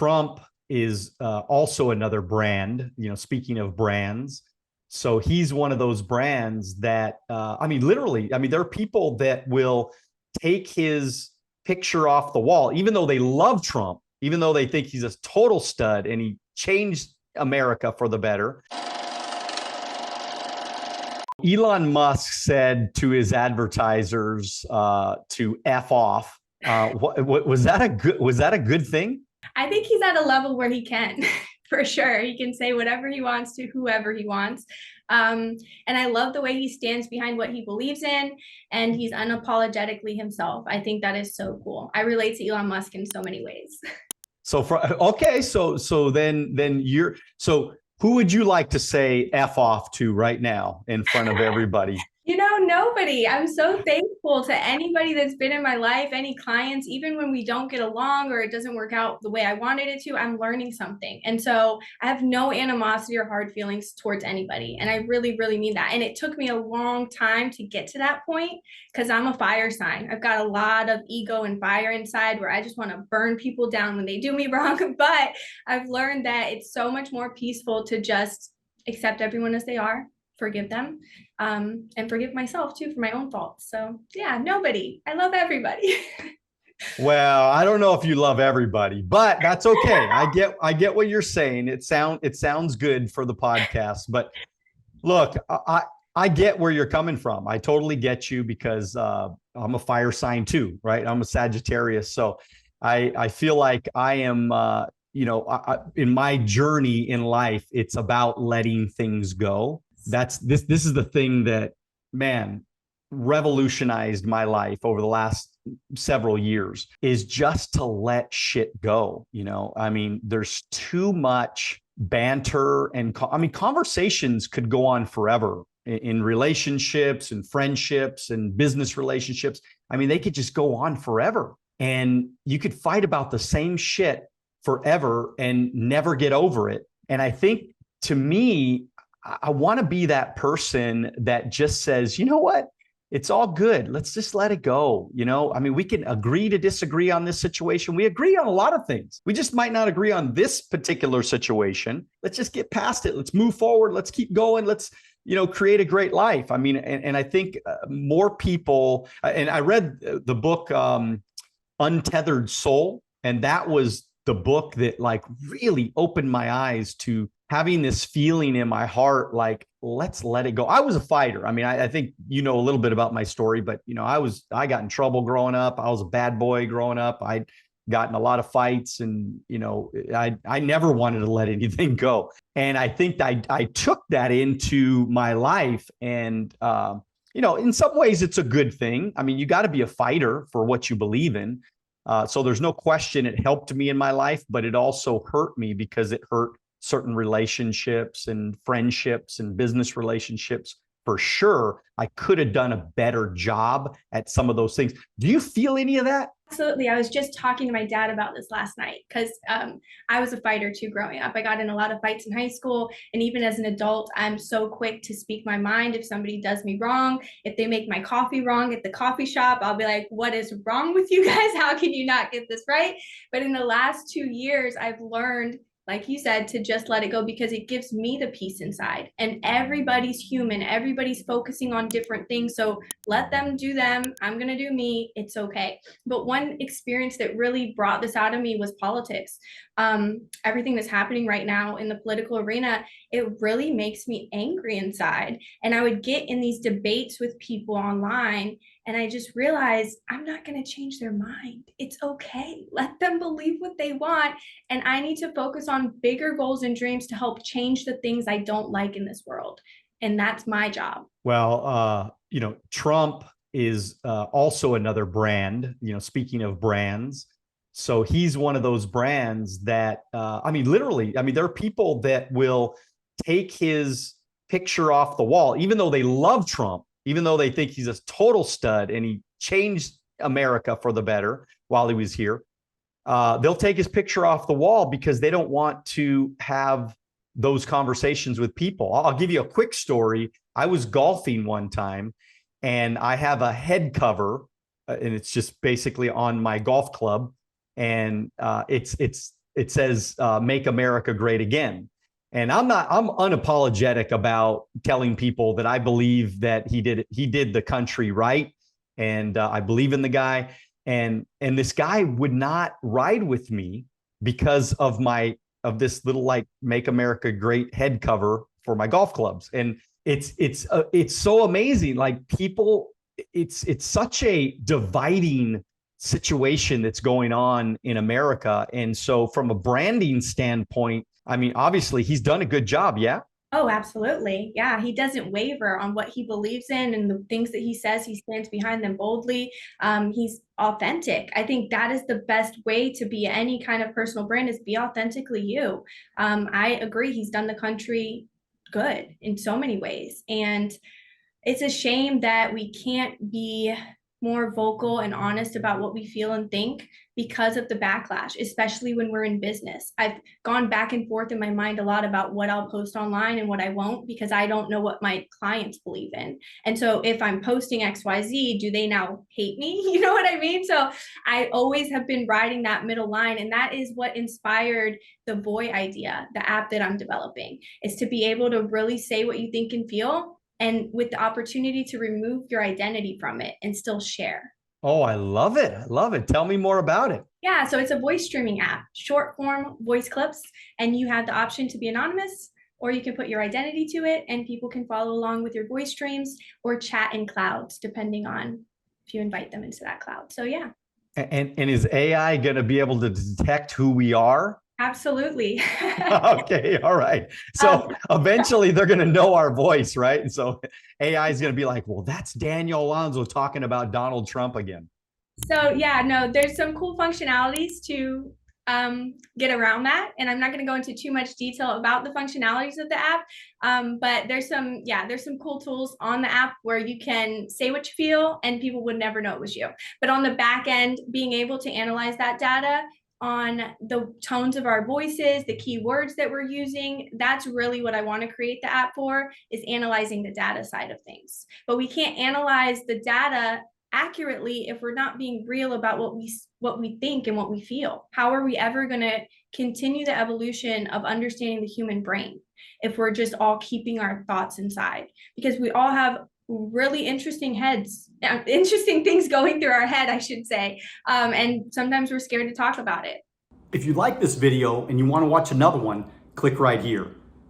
Trump is also another brand, speaking of brands. So he's one of those brands that, literally, there are people that will take his picture off the wall, even though they love Trump, even though they think he's a total stud and he changed America for the better. Elon Musk said to his advertisers to F off. Was that a good thing? I think he's at a level where he can, for sure. He can say whatever he wants to whoever he wants. And I love the way he stands behind what he believes in, and he's unapologetically himself. I think that is so cool. I relate to Elon Musk in so many ways. So who would you like to say F off to right now in front of everybody? Nobody. I'm so thankful to anybody that's been in my life, any clients, even when we don't get along or it doesn't work out the way I wanted it to, I'm learning something. And so I have no animosity or hard feelings towards anybody. And I really, really mean that. And it took me a long time to get to that point because I'm a fire sign. I've got a lot of ego and fire inside where I just want to burn people down when they do me wrong. But I've learned that it's so much more peaceful to just accept everyone as they are, forgive them, and forgive myself too for my own faults. So yeah, nobody. I love everybody. Well, I don't know if you love everybody, but that's okay. I get what you're saying. It sounds good for the podcast. But look, I get where you're coming from. I totally get you because I'm a fire sign too, right? I'm a Sagittarius, so I feel like I am. In my journey in life, it's about letting things go. This is the thing that, man, revolutionized my life over the last several years, is just to let shit go. There's too much banter and conversations could go on forever in relationships and friendships and business relationships. They could just go on forever, and you could fight about the same shit forever and never get over it. And I think, to me, I want to be that person that just says, you know what? It's all good. Let's just let it go. We can agree to disagree on this situation. We agree on a lot of things. We just might not agree on this particular situation. Let's just get past it. Let's move forward. Let's keep going. Let's, create a great life. And I think more people, and I read the book, Untethered Soul, and that was the book that really opened my eyes to having this feeling in my heart, like, let's let it go. I was a fighter. I think a little bit about my story, but I got in trouble growing up. I was a bad boy growing up. I'd gotten a lot of fights, and I never wanted to let anything go. And I think I took that into my life, and in some ways it's a good thing. You got to be a fighter for what you believe in. So there's no question it helped me in my life, but it also hurt me because it hurt certain relationships and friendships and business relationships. For sure, I could have done a better job at some of those things. Do you feel any of that? Absolutely. I was just talking to my dad about this last night because I was a fighter too growing up. I got in a lot of fights in high school. And even as an adult, I'm so quick to speak my mind. If somebody does me wrong, if they make my coffee wrong at the coffee shop, I'll be like, what is wrong with you guys? How can you not get this right? But in the last 2 years, I've learned, like you said, to just let it go because it gives me the peace inside. And everybody's human. Everybody's focusing on different things. So let them do them. I'm going to do me. It's okay. But one experience that really brought this out of me was politics. Everything that's happening right now in the political arena, it really makes me angry inside. And I would get in these debates with people online, and I just realized I'm not going to change their mind. It's okay. Let them believe what they want. And I need to focus on bigger goals and dreams to help change the things I don't like in this world. And that's my job. Well, Trump is also another brand, speaking of brands. So he's one of those brands that, literally, there are people that will take his picture off the wall, even though they love Trump, even though they think he's a total stud and he changed America for the better while he was here. They'll take his picture off the wall because they don't want to have those conversations with people. I'll give you a quick story. I was golfing one time, and I have a head cover, and it's just basically on my golf club. And it's Make America Great Again. And I'm unapologetic about telling people that I believe that he did the country right. And I believe in the guy. And this guy would not ride with me because of this little like Make America Great head cover for my golf clubs. And it's so amazing. Like people, it's such a dividing situation that's going on in America. And so from a branding standpoint, I mean, obviously he's done a good job. Yeah. Oh, absolutely. Yeah, he doesn't waver on what he believes in and the things that he says. He stands behind them boldly. He's authentic. I think that is the best way to be any kind of personal brand, is be authentically you. I agree. He's done the country good in so many ways. And it's a shame that we can't be more vocal and honest about what we feel and think because of the backlash, especially when we're in business. I've gone back and forth in my mind a lot about what I'll post online and what I won't, because I don't know what my clients believe in. And so if I'm posting XYZ, do they now hate me? You know what I mean? So I always have been riding that middle line. And that is what inspired the Voy idea, the app that I'm developing, is to be able to really say what you think and feel, and with the opportunity to remove your identity from it and still share. Oh, I love it. I love it. Tell me more about it. Yeah, so it's a voice streaming app, short form voice clips, and you have the option to be anonymous, or you can put your identity to it and people can follow along with your voice streams or chat in clouds, depending on if you invite them into that cloud. So yeah. And is AI going to be able to detect who we are? Absolutely. Okay. All right. So eventually they're going to know our voice, right? And so AI is going to be like, well, that's Daniel Alonzo talking about Donald Trump again. So yeah, no, there's some cool functionalities to get around that. And I'm not going to go into too much detail about the functionalities of the app. But there's some cool tools on the app where you can say what you feel and people would never know it was you. But on the back end, being able to analyze that data on the tones of our voices, the keywords that we're using, that's really what I want to create the app for, is analyzing the data side of things. But we can't analyze the data accurately if we're not being real about what we think and what we feel. How are we ever going to continue the evolution of understanding the human brain if we're just all keeping our thoughts inside? Because we all have really interesting things going through our head, I should say. And sometimes we're scared to talk about it. If you like this video and you want to watch another one, click right here.